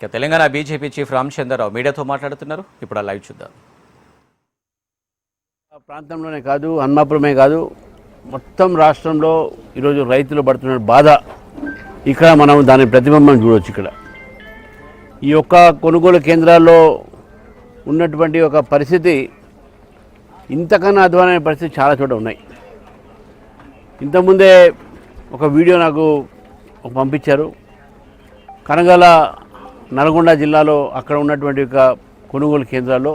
ఇక Telangana BJP chief Ramachandra Rao మీడియాతో మాట్లాడుతున్నారు. ఇప్పుడు ఆ లైవ్ చూద్దాం. ప్రాంతంలోనే కాదు, హన్మాపురమే కాదు, మొత్తం రాష్ట్రంలో ఈరోజు రైతులు పడుతున్న బాధ ఇక్కడ మనం దాని ప్రతిబింబం చూడవచ్చు. ఇక్కడ ఈ యొక్క కొనుగోలు కేంద్రాల్లో ఉన్నటువంటి ఒక పరిస్థితి ఇంతకన్నా అధ్వానమైన పరిస్థితి చాలా చోట ఉన్నాయి. ఇంతకుముందే ఒక వీడియో నాకు పంపించారు. కనగల నల్గొండ జిల్లాలో అక్కడ ఉన్నటువంటి ఒక కొనుగోలు కేంద్రాల్లో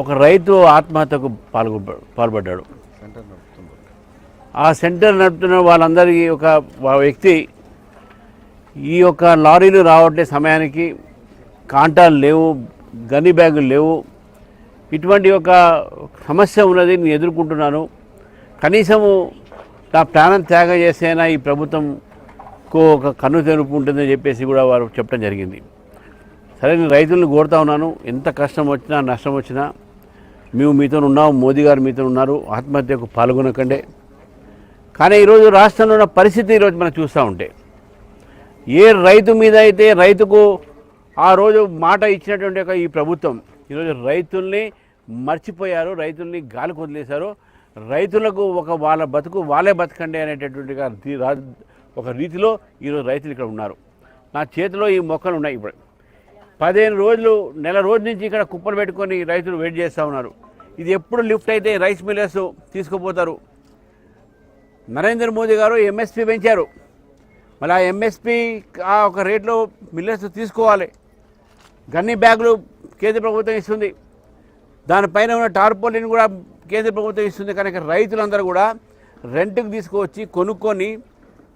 ఒక రైతు ఆత్మహత్యకు పాల్పడ్డాడు. ఆ సెంటర్ నడుపుతున్న వాళ్ళందరికీ ఒక వ్యక్తి ఈ యొక్క లారీలు రావట్లే సమయానికి కాంటాలు లేవు, గన్ని బ్యాగులు లేవు, ఇటువంటి ఒక సమస్య ఉన్నది, నేను ఎదుర్కొంటున్నాను, కనీసము నా ప్రాణం త్యాగం చేసేనా ఈ ప్రభుత్వంకు ఒక కన్ను తెరుపు ఉంటుందని చెప్పేసి కూడా వారు చెప్పడం జరిగింది. సరే, నేను రైతులను కోరుతా ఉన్నాను, ఎంత కష్టం వచ్చినా నష్టం వచ్చినా మేము మీతో ఉన్నాము, మోదీ గారు మీతో ఉన్నారు, ఆత్మహత్యకు పాల్గొనకండి. కానీ ఈరోజు రాష్ట్రంలో ఉన్న పరిస్థితి ఈరోజు మనం చూస్తూ ఉంటే, ఏ రైతు మీద అయితే రైతుకు ఆ రోజు మాట ఇచ్చినటువంటి ఈ ప్రభుత్వం ఈరోజు రైతుల్ని మర్చిపోయారు, రైతుల్ని గాలి వదిలేశారు. రైతులకు వాళ్ళ బతుకు వాళ్ళే బతకండి అనేటటువంటి ఒక రీతిలో ఈరోజు రైతులు ఇక్కడ ఉన్నారు. నా చేతిలో ఈ మొక్కలు ఉన్నాయి. ఇప్పుడు 15 రోజులు, నెల రోజు నుంచి ఇక్కడ కుప్పలు పెట్టుకొని రైతులు వెయిట్ చేస్తూ ఉన్నారు. ఇది ఎప్పుడు లిఫ్ట్ అయితే రైస్ మిల్లర్స్ తీసుకుపోతారు. నరేంద్ర మోదీ గారు ఎంఎస్పీ పెంచారు. మళ్ళీ ఆ ఎంఎస్పీ ఆ ఒక రేట్లో మిల్లర్స్ తీసుకోవాలి. గన్ని బ్యాగులు కేంద్ర ప్రభుత్వం ఇస్తుంది, దానిపైన ఉన్న టార్పోలిన్ కూడా కేంద్ర ప్రభుత్వం ఇస్తుంది. కనుక రైతులందరూ కూడా రెంట్కి తీసుకువచ్చి కొనుక్కొని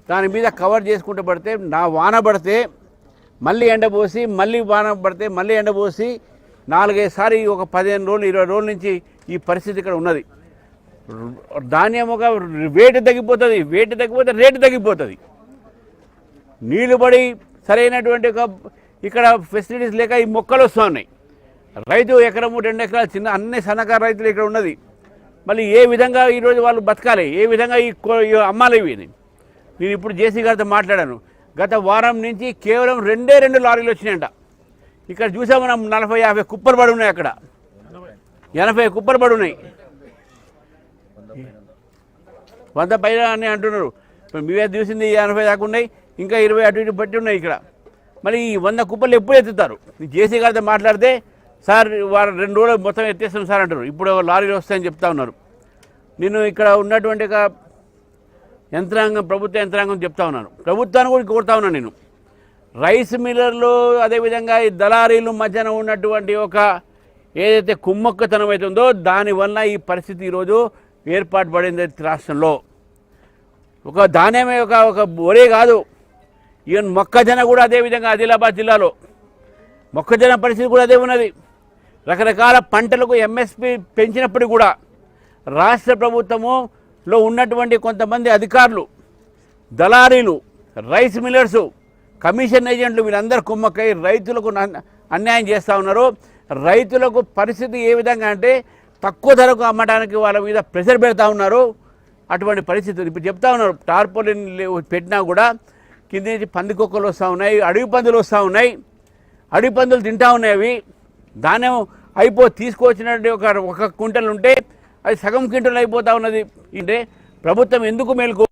దాని మీద కవర్ చేసుకుంటూ పడితే, నా వాన పడితే మళ్ళీ ఎండబోసి, మళ్ళీ వాన పడితే మళ్ళీ ఎండబోసి, 4-5 సార్లు ఒక 15 రోజులు 20 రోజుల నుంచి ఈ పరిస్థితి ఇక్కడ ఉన్నది. ధాన్యం ఒక రేటు తగ్గిపోతుంది, తగ్గిపోతే రేటు తగ్గిపోతుంది. నీళ్లు పడి సరైనటువంటి ఒక ఇక్కడ ఫెసిలిటీస్ లేక ఈ మొక్కలు వస్తూ ఉన్నాయి. రైతు ఎకరము 2 ఎకరాలు చిన్న అన్ని సన్నకారు రైతులు ఇక్కడ ఉన్నది. మళ్ళీ ఏ విధంగా ఈరోజు వాళ్ళు బతకాలి, ఏ విధంగా ఈ అమ్మాలి ఇవి? నేను ఇప్పుడు జేసీ గారితో మాట్లాడాను. గత వారం నుంచి కేవలం 2 లారీలు వచ్చినాయంట. ఇక్కడ చూసాం మనం 40-50 కుప్పలు పడి ఉన్నాయి, అక్కడ 80 కుప్పలు పడి ఉన్నాయి. 100 పైన అని అంటున్నారు. మీవే చూసింది 80 దాకా ఉన్నాయి, ఇంకా 20 అటు ఇటు బట్టి ఉన్నాయి ఇక్కడ. మరి ఈ 100 కుప్పలు ఎప్పుడు ఎత్తుతారు? జేసీ గారితో మాట్లాడితే, సార్ వారు 2 రోజులు మొత్తం ఎత్తేస్తాం సార్ అంటారు. ఇప్పుడు లారీలు వస్తాయని చెప్తా ఉన్నారు. నేను ఇక్కడ ఉన్నటువంటి ఒక యంత్రాంగం, ప్రభుత్వ యంత్రాంగం చెప్తా ఉన్నాను, ప్రభుత్వాన్ని కూడా కోరుతా ఉన్నాను. నేను రైస్ మిల్లర్లు, అదేవిధంగా ఈ దళారీలు మధ్యన ఉన్నటువంటి ఒక ఏదైతే కుమ్మక్కతనం అవుతుందో దానివల్ల ఈ పరిస్థితి ఈరోజు ఏర్పాటు పడింది రాష్ట్రంలో. ఒక ధాన్యమే ఒక ఒరే కాదు, ఈవెన్ మొక్కజొన్న కూడా అదేవిధంగా ఆదిలాబాద్ జిల్లాలో మొక్కజొన్న పరిస్థితి కూడా అదే ఉన్నది. రకరకాల పంటలకు ఎంఎస్పీ పెంచినప్పుడు కూడా రాష్ట్ర ప్రభుత్వములో ఉన్నటువంటి కొంతమంది అధికారులు, దళారీలు, రైస్ మిల్లర్సు, కమిషన్ ఏజెంట్లు వీళ్ళందరూ కుమ్మక్కై రైతులకు అన్యాయం చేస్తూ ఉన్నారు. రైతులకు పరిస్థితి ఏ విధంగా అంటే తక్కువ ధరకు అమ్మడానికి వాళ్ళ మీద ప్రెషర్ పెడతా ఉన్నారు. అటువంటి పరిస్థితులు ఇప్పుడు చెప్తా ఉన్నారు. టార్పోలిన్ పెట్టినా కూడా కింద నుంచి పందికొక్కలు వస్తూ ఉన్నాయి, అడవి పందులు వస్తూ ఉన్నాయి, అడవి పందులు తింటూ ఉన్నాయి. అవి ధాన్యం తీసుకొచ్చినట్టు ఒక క్వింటల్ ఉంటే అది సగం క్వింటల్ అయిపోతూ ఉన్నది. అంటే ప్రభుత్వం ఎందుకు మేలుకో,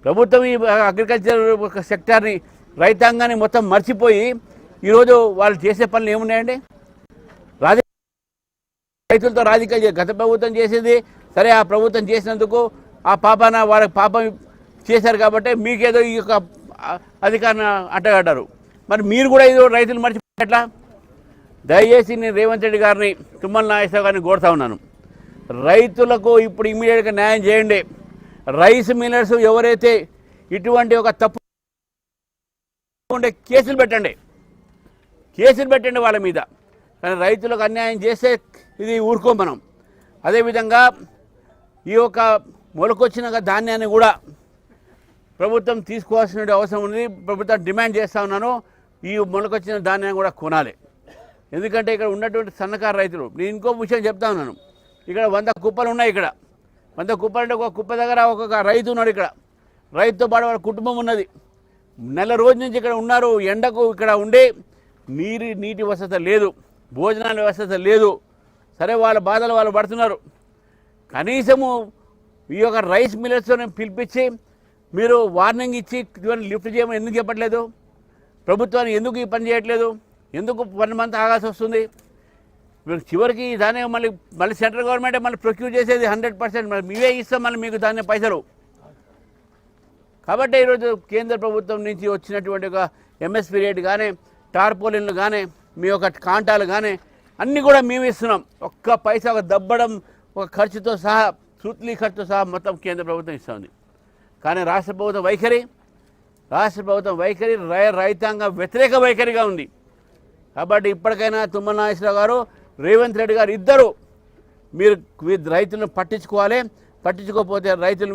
ప్రభుత్వం ఈ అగ్రికల్చర్ సెక్టార్ని, రైతాంగాన్ని మొత్తం మర్చిపోయి ఈరోజు వాళ్ళు చేసే పనులు ఏమున్నాయండి? రైతులతో రాజకీయాలు గత ప్రభుత్వం చేసేది సరే, ఆ ప్రభుత్వం చేసినందుకు ఆ పాపాన వాళ్ళకి పాపం చేశారు కాబట్టి మీకేదో ఈ యొక్క అధికారాన్ని అడ్డగడ్డారు. మరి మీరు కూడా ఏదో రైతులు మర్చిపోయేట్లా? దయచేసి నేను రేవంత్ రెడ్డి గారిని, తుమ్మల నాగేశ్వరరావు గారిని కోరుతా ఉన్నాను, రైతులకు ఇప్పుడు ఇమ్మీడియట్గా న్యాయం చేయండి. రైస్ మిల్లర్స్ ఎవరైతే ఇటువంటి ఒక తప్పు ఉండే కేసులు పెట్టండి వాళ్ళ మీద. కానీ రైతులకు అన్యాయం చేస్తే ఇది ఊరుకోం మనం. అదేవిధంగా ఈ యొక్క మొలకొచ్చిన ధాన్యాన్ని కూడా ప్రభుత్వం తీసుకోవాల్సిన అవసరం ఉంది. ప్రభుత్వం డిమాండ్ చేస్తూ ఉన్నాను, ఈ మొలకొచ్చిన ధాన్యాన్ని కూడా కొనాలి. ఎందుకంటే ఇక్కడ ఉన్నటువంటి సన్నకారు రైతులు, నేను ఇంకో విషయం చెప్తా ఉన్నాను, ఇక్కడ 100 కుప్పలు ఉన్నాయి. ఇక్కడ 100 కుప్పలు అంటే ఒక కుప్ప దగ్గర ఒక రైతు ఉన్నాడు. ఇక్కడ రైతుతో పాటు వాళ్ళ కుటుంబం ఉన్నది. నెల రోజు నుంచి ఇక్కడ ఉన్నారు, ఎండకు ఇక్కడ ఉండే నీటి వసతి లేదు, భోజనాల వసతి లేదు. సరే వాళ్ళ బాధలు వాళ్ళు పడుతున్నారు. కనీసము ఈ యొక్క రైస్ మిల్లర్స్తో పిలిపించి మీరు వార్నింగ్ ఇచ్చి లిఫ్ట్ చేయమని ఎందుకు చెప్పట్లేదు? ప్రభుత్వాన్ని ఎందుకు ఈ పని చేయట్లేదు? ఎందుకు 1 మంత్ ఆగాల్సి వస్తుంది? చివరికి దాన్ని మళ్ళీ సెంట్రల్ గవర్నమెంటే మళ్ళీ ప్రొక్యూర్ చేసేది 100%. మరి మీవే ఇస్తాం మళ్ళీ మీకు దాన్ని పైసలు. కాబట్టి ఈరోజు కేంద్ర ప్రభుత్వం నుంచి వచ్చినటువంటి ఒక ఎంఎస్పీ రేట్ కానీ, టార్పోలిన్లు కానీ, మీ యొక్క కాంటాలు కానీ అన్నీ కూడా మేము ఇస్తున్నాం. ఒక్క పైసా ఒక దబ్బడం ఒక ఖర్చుతో సహా, సూత్లీ ఖర్చుతో సహా మొత్తం కేంద్ర ప్రభుత్వం ఇస్తుంది. కానీ రాష్ట్ర ప్రభుత్వం వైఖరి రైతాంగ వ్యతిరేక వైఖరిగా ఉంది. కాబట్టి ఇప్పటికైనా తుమ్మల నాగేశ్వరరావు గారు, రేవంత్ రెడ్డి గారు ఇద్దరు మీరు రైతులను పట్టించుకోవాలి. పట్టించుకోకపోతే రైతులు